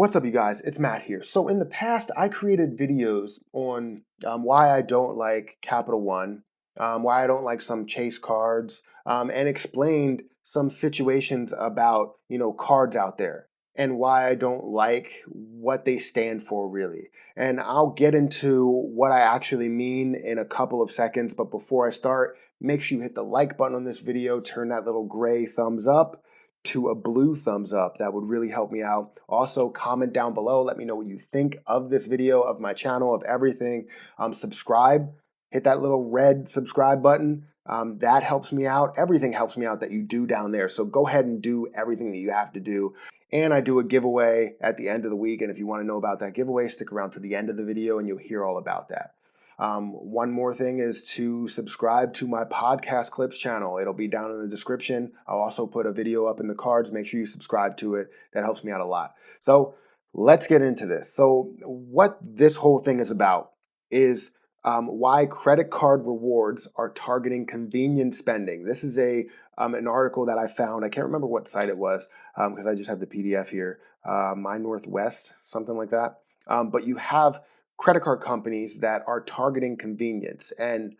What's up, you guys? It's Matt here. So in the past, I created videos on why I don't like Capital One, why I don't like some Chase cards, and explained some situations about cards out there and why I don't like what they stand for really. And I'll get into what I actually mean in a couple of seconds. But before I start, make sure you hit the like button on this video, turn that little gray thumbs up to a blue thumbs up. That would really help me out. Also, comment down below. Let me know what you think of this video, of my channel, of everything. Subscribe. Hit that little red subscribe button. That helps me out. Everything helps me out that you do down there. So go ahead and do everything that you have to do. And I do a giveaway at the end of the week. And if you want to know about that giveaway, stick around to the end of the video and you'll hear all about that. One more thing is to subscribe to my podcast clips channel. It'll be down in the description. I'll also put a video up in the cards. Make sure you subscribe to it. That helps me out a lot. So let's get into this. So what this whole thing is about is why credit card rewards are targeting convenience spending. This is an article that I found. I can't remember what site it was because I just have the PDF here. My Northwest, something like that. But you have credit card companies that are targeting convenience. And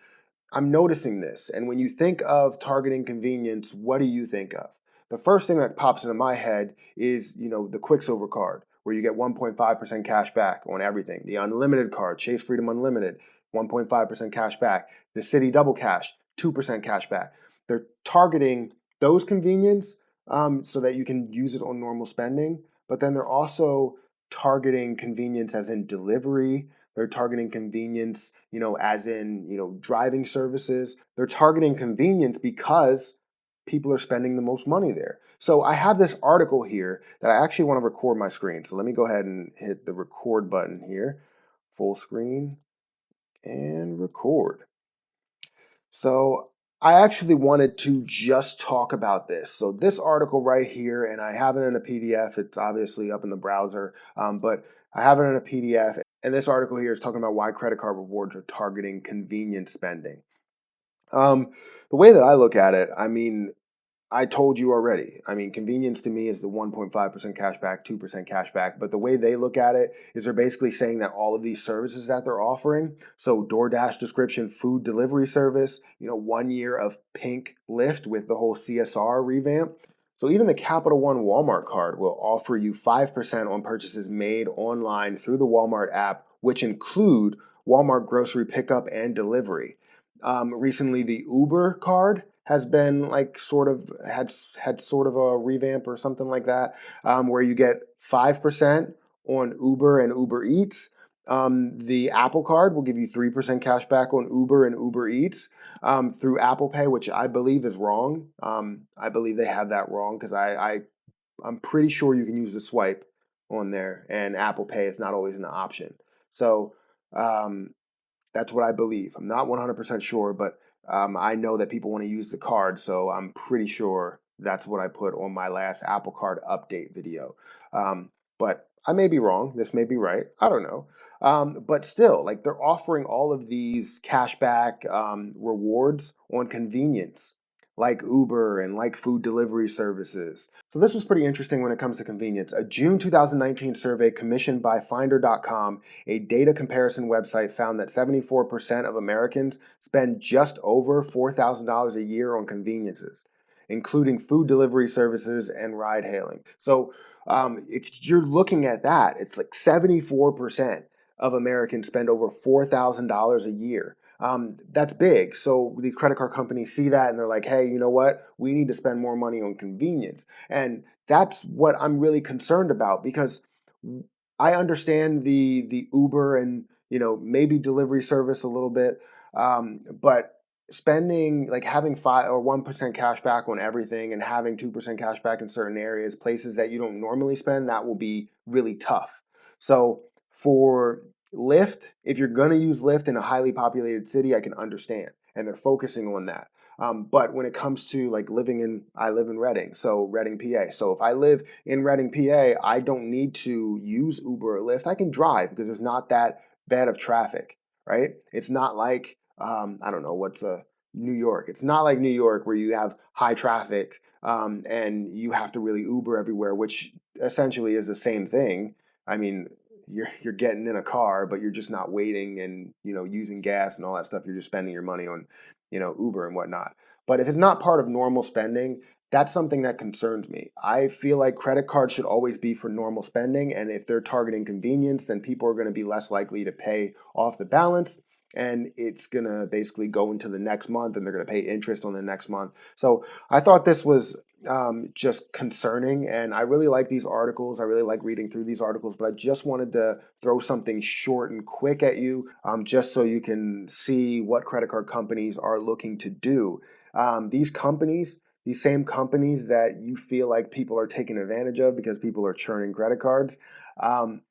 I'm noticing this. And when you think of targeting convenience, what do you think of? The first thing that pops into my head is, the Quicksilver card, where you get 1.5% cash back on everything. The unlimited card, Chase Freedom Unlimited, 1.5% cash back. The Citi Double Cash, 2% cash back. They're targeting those convenience so that you can use it on normal spending. But then they're also targeting convenience as in delivery. They're targeting convenience, as in, driving services. They're targeting convenience because people are spending the most money there. So I have this article here that I actually want to record my screen. So let me go ahead and hit the record button here, full screen, and record. So I actually wanted to just talk about this. So this article right here, and I have it in a PDF. It's obviously up in the browser, but I have it in a PDF. And this article here is talking about why credit card rewards are targeting convenience spending. The way that I look at it, I told you already. Convenience to me is the 1.5% cash back, 2% cash back. But the way they look at it is they're basically saying that all of these services that they're offering, so DoorDash description, food delivery service, 1 year of Pink Lyft with the whole CSR revamp. So even the Capital One Walmart card will offer you 5% on purchases made online through the Walmart app, which include Walmart grocery pickup and delivery. Recently, the Uber card has been had sort of a revamp or something like that, where you get 5% on Uber and Uber Eats. The Apple Card will give you 3% cash back on Uber and Uber Eats through Apple Pay, which I believe is wrong. I believe they have that wrong because I'm pretty sure you can use the swipe on there, and Apple Pay is not always an option. So that's what I believe. I'm not 100% sure, but I know that people want to use the card, so I'm pretty sure that's what I put on my last Apple Card update video. But I may be wrong. This may be right. I don't know. But still, they're offering all of these cashback rewards on convenience, like Uber and like food delivery services. So this was pretty interesting when it comes to convenience. A June 2019 survey commissioned by Finder.com, a data comparison website, found that 74% of Americans spend just over $4,000 a year on conveniences, including food delivery services and ride hailing. So if you're looking at that, it's like 74% of Americans spend over $4,000 a year. That's big. So the credit card companies see that and they're like, hey, you know what? We need to spend more money on convenience. And that's what I'm really concerned about, because I understand the Uber and, maybe delivery service a little bit. But spending, having 5 or 1% cash back on everything and having 2% cash back in certain areas, places that you don't normally spend, that will be really tough. So for Lyft, if you're going to use Lyft in a highly populated city, I can understand, and they're focusing on that. But when it comes to I live in Reading, so Reading, PA. So if I live in Reading, PA, I don't need to use Uber or Lyft. I can drive because there's not that bad of traffic, right? It's not like, I don't know, what's New York. It's not like New York where you have high traffic and you have to really Uber everywhere, which essentially is the same thing. I mean, you're getting in a car, but you're just not waiting and using gas and all that stuff. You're just spending your money on Uber and whatnot. But if it's not part of normal spending, that's something that concerns me. I feel like credit cards should always be for normal spending, and if they're targeting convenience, then people are going to be less likely to pay off the balance, and it's going to basically go into the next month, and they're going to pay interest on the next month. So I thought this was just concerning, and I really like these articles. I really like reading through these articles, but I just wanted to throw something short and quick at you, just so you can see what credit card companies are looking to do. These companies, these same companies that you feel like people are taking advantage of because people are churning credit cards, um,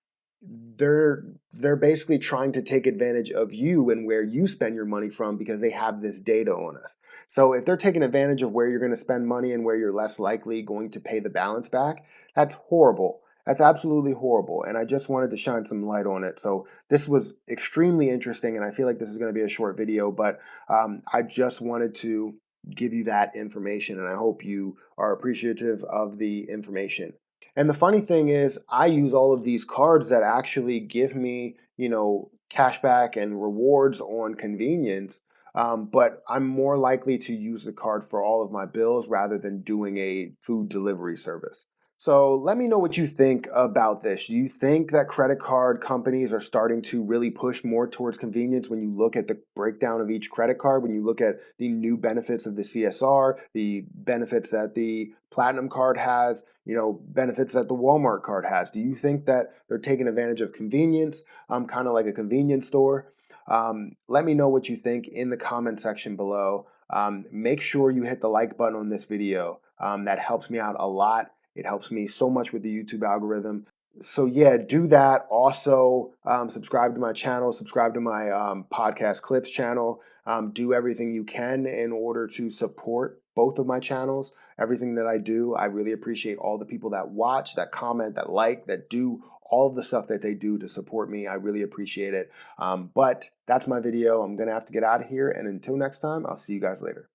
they're they're basically trying to take advantage of you and where you spend your money from because they have this data on us. So if they're taking advantage of where you're going to spend money and where you're less likely going to pay the balance back, that's horrible. That's absolutely horrible. And I just wanted to shine some light on it. So this was extremely interesting, and I feel like this is going to be a short video, but I just wanted to give you that information, and I hope you are appreciative of the information. And the funny thing is, I use all of these cards that actually give me, cashback and rewards on convenience. But I'm more likely to use the card for all of my bills rather than doing a food delivery service. So let me know what you think about this. Do you think that credit card companies are starting to really push more towards convenience when you look at the breakdown of each credit card, when you look at the new benefits of the CSR, the benefits that the Platinum card has, benefits that the Walmart card has? Do you think that they're taking advantage of convenience, kind of like a convenience store? Let me know what you think in the comment section below. Make sure you hit the like button on this video. That helps me out a lot. It helps me so much with the YouTube algorithm. So yeah, do that. Also, subscribe to my channel, subscribe to my podcast clips channel. Do everything you can in order to support both of my channels. Everything that I do, I really appreciate all the people that watch, that comment, that like, that do all of the stuff that they do to support me. I really appreciate it. But that's my video. I'm going to have to get out of here. And until next time, I'll see you guys later.